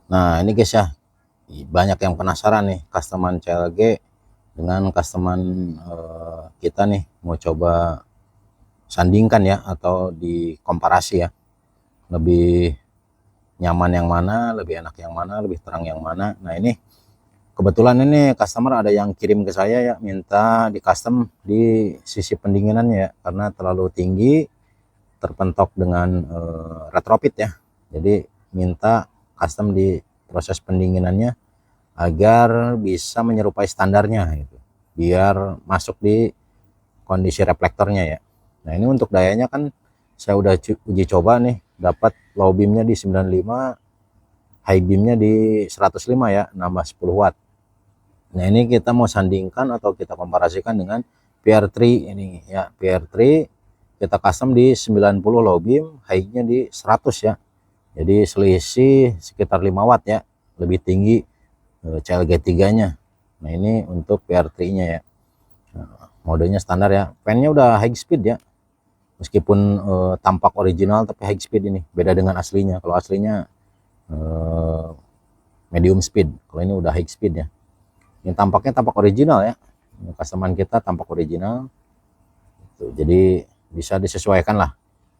Nah ini guys ya, banyak yang penasaran nih customer CLG dengan customer kita nih, mau coba sandingkan ya atau dikomparasi ya, lebih nyaman yang mana, lebih enak yang mana, lebih terang yang mana. Nah ini kebetulan ini customer ada yang kirim ke saya ya, minta di custom di sisi pendinginannya ya, karena terlalu tinggi terpentok dengan retrofit ya. Jadi minta custom di proses pendinginannya agar bisa menyerupai standarnya gitu, biar masuk di kondisi reflektornya ya. Nah ini untuk dayanya kan saya udah uji coba nih, dapat low beamnya di 95, high beamnya di 105 ya, nambah 10 watt. Nah ini kita mau sandingkan atau kita komparasikan dengan PR3 ini ya. PR3 kita custom di 90 low beam, high-nya di 100 ya. Jadi selisih sekitar 5 watt ya, lebih tinggi CLG3-nya. Nah ini untuk PR3-nya ya. Nah, modenya standar ya. Fan-nya udah high speed ya. Meskipun tampak original tapi high speed ini. Beda dengan aslinya. Kalau aslinya medium speed. Kalau ini udah high speed ya. Ini tampaknya tampak original ya. Customer kita tampak original. Jadi bisa disesuaikan lah.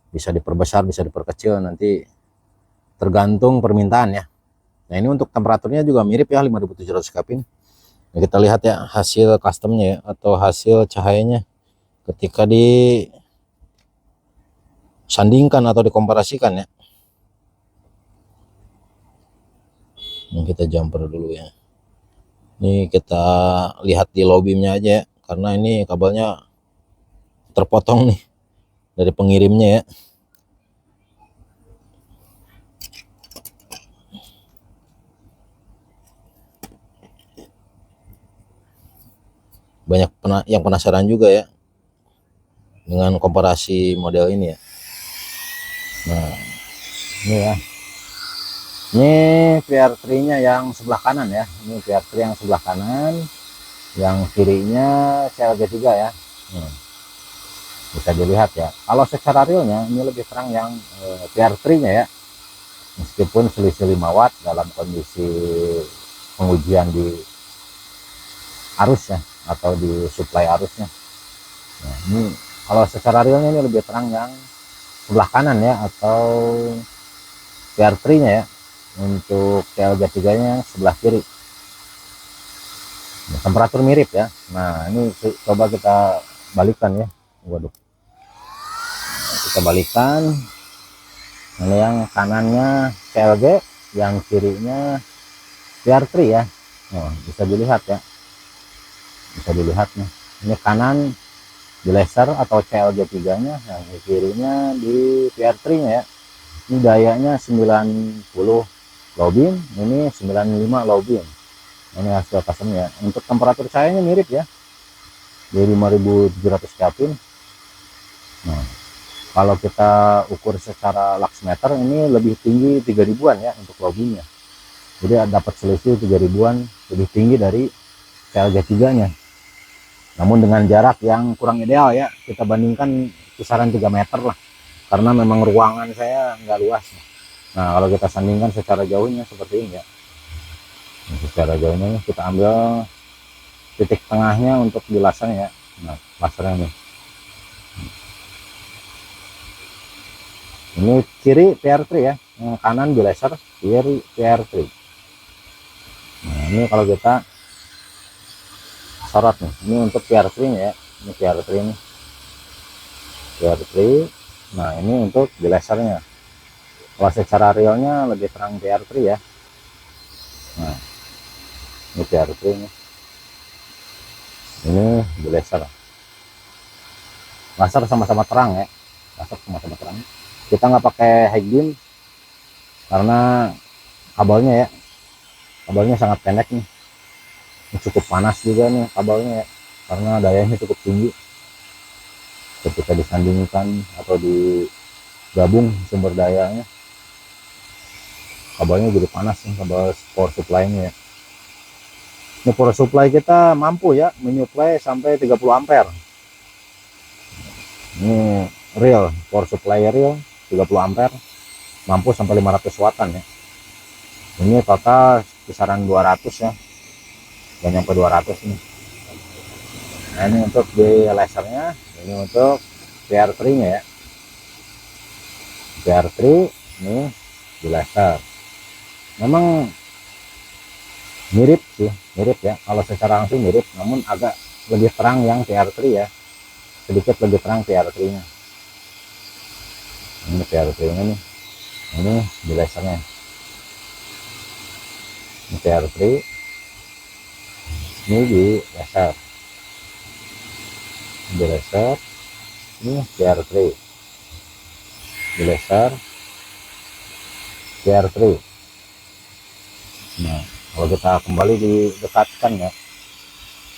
Bisa diperbesar, bisa diperkecil, nanti tergantung permintaan ya. Nah ini untuk temperaturnya juga mirip ya, 5700 Kelvin. Nah, kita lihat ya hasil customnya ya, atau hasil cahayanya ketika disandingkan atau dikomparasikan ya. Ini kita jumper dulu ya. Ini kita lihat di low beamnya aja ya, karena ini kabelnya terpotong nih dari pengirimnya ya. Banyak yang penasaran juga ya dengan komparasi model ini ya. Nah ini ya, ini PR3-nya yang sebelah kanan ya. Ini PR3 yang sebelah kanan, yang kirinya CLG3 ya. Bisa dilihat ya. Kalau secara realnya ini lebih terang yang PR3-nya ya. Meskipun selisih 5 watt dalam kondisi pengujian di arus ya, atau di supply arusnya. Nah, ini kalau secara realnya ini lebih terang yang sebelah kanan ya, atau PR3-nya ya. Untuk CLG3-nya sebelah kiri. Nah, temperatur mirip ya. Nah ini coba kita balikan ya. Waduh, kita balikan. Ini yang kanannya CLG, yang kirinya PR3 ya. Oh, bisa dilihat ya, bisa dilihat nih. Ini kanan di laser atau CLG3 nya, yang kirinya di PR3 nya ya. Ini dayanya 90 low beam, ini 95 low beam. Ini hasil customnya. Untuk temperatur cahayanya mirip ya, di 5700 Kelvin. Nah kalau kita ukur secara lux meter ini lebih tinggi 3000-an ya untuk low beamnya. Jadi dapat selisih 3000-an lebih tinggi dari CLG3 nya. Namun dengan jarak yang kurang ideal ya, kita bandingkan kisaran 3 meter lah, karena memang ruangan saya nggak luas. Nah kalau kita sandingkan secara jauhnya seperti ini ya. Nah, secara jauhnya kita ambil titik tengahnya untuk di lasernya ya. Nah lasernya nih, ini kiri PR3 ya, yang kanan di laser, kiri PR3. Nah ini kalau kita sorot nih, ini untuk PR3 nya ya. Ini PR3 nih, PR3. Nah ini untuk di lasernya. Kalau secara realnya lebih terang PR3 ya. Nah ini PR3 nih, ini di laser. Laser sama-sama terang ya, laser sama-sama terang. Kita nggak pakai high beam karena kabelnya ya, kabelnya sangat pendek nih. Ini cukup panas juga nih kabelnya ya, karena dayanya cukup tinggi. Ketika disandingkan atau digabung sumber dayanya, kabelnya jadi panas nih, kabel power supply-nya ya. Ini power supply kita mampu ya menyuplai sampai 30 ampere. Ini real, power supply real 30 ampere, mampu sampai 500 wattan ya. Ini total kisaran 200 ya, gak nyampe 200 nih. Nah ini untuk di lasernya, ini untuk PR3 nya ya, PR3 ini di laser. Memang mirip sih, mirip ya, kalau secara langsung mirip, namun agak lebih terang yang PR3 ya, sedikit lebih terang PR3 nya. Ini PR3 nya nih, ini di lasernya, ini PR3, ini di laser, di laser, ini PR3 di laser, PR3. Nah kalau kita kembali didekatkan ya,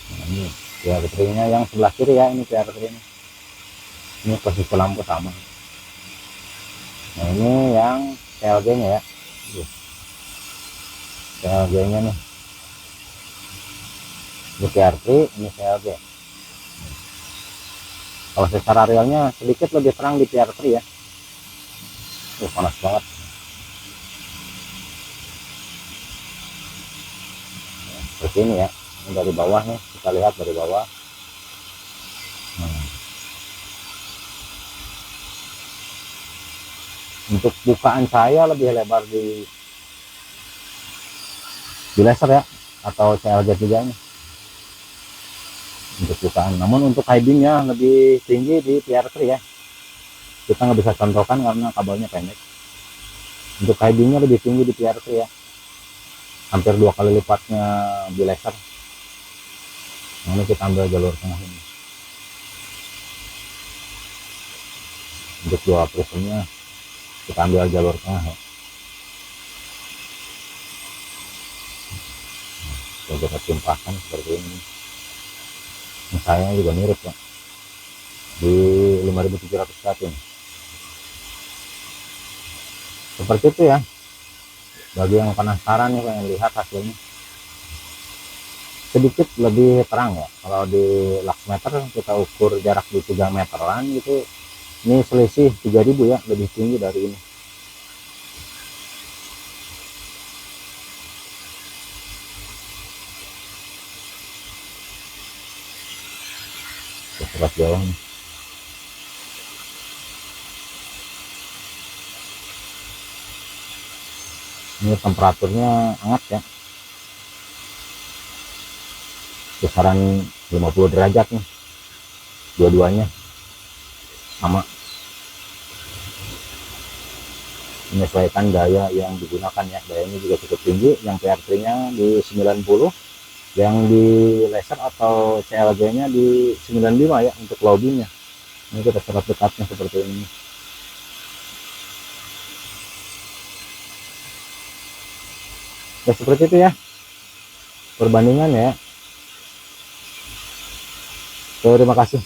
nah, ini PR3 nya yang sebelah kiri ya, ini PR3 nya, ini posisi lampu sama. Nah ini yang CLG nya ya, CLG nya nih, ini PR3, ini CLG. Kalau secara realnya sedikit lebih terang di PR3 ya. Panas banget. Seperti ini ya, ini dari bawah nih, kita lihat dari bawah. Untuk bukaan saya lebih lebar di laser ya, atau CLG 3 nya untuk bukaan. Namun untuk high beamnya lebih tinggi di PR3 ya, kita nggak bisa contohkan karena kabelnya pendek. Untuk high beamnya lebih tinggi di PR3 ya, hampir 2 kali lipatnya di laser. Nah, ini kita ambil jalur tengah ini. Untuk dua prismnya kita ambil jalur tengah ya. Nah, kita timpahkan seperti ini. Ini sayangnya juga mirip ya, di 5700 watt ini. Seperti itu ya, bagi yang penasaran nih pengen lihat hasilnya, sedikit lebih terang ya. Kalau di luxmeter kita ukur jarak di 3 meteran gitu, ini selisih 3000 ya, lebih tinggi dari ini. Serat jauh nih. Ini temperaturnya hangat ya, kisaran 50 derajat nih, dua-duanya sama. Menyesuaikan daya yang digunakan ya, dayanya juga cukup tinggi, yang PR3 nya di 90, yang di laser atau CLG nya di 95 ya untuk low beam nya. Ini kita serap dekatnya seperti ini. Ya seperti itu ya perbandingan ya. Terima kasih.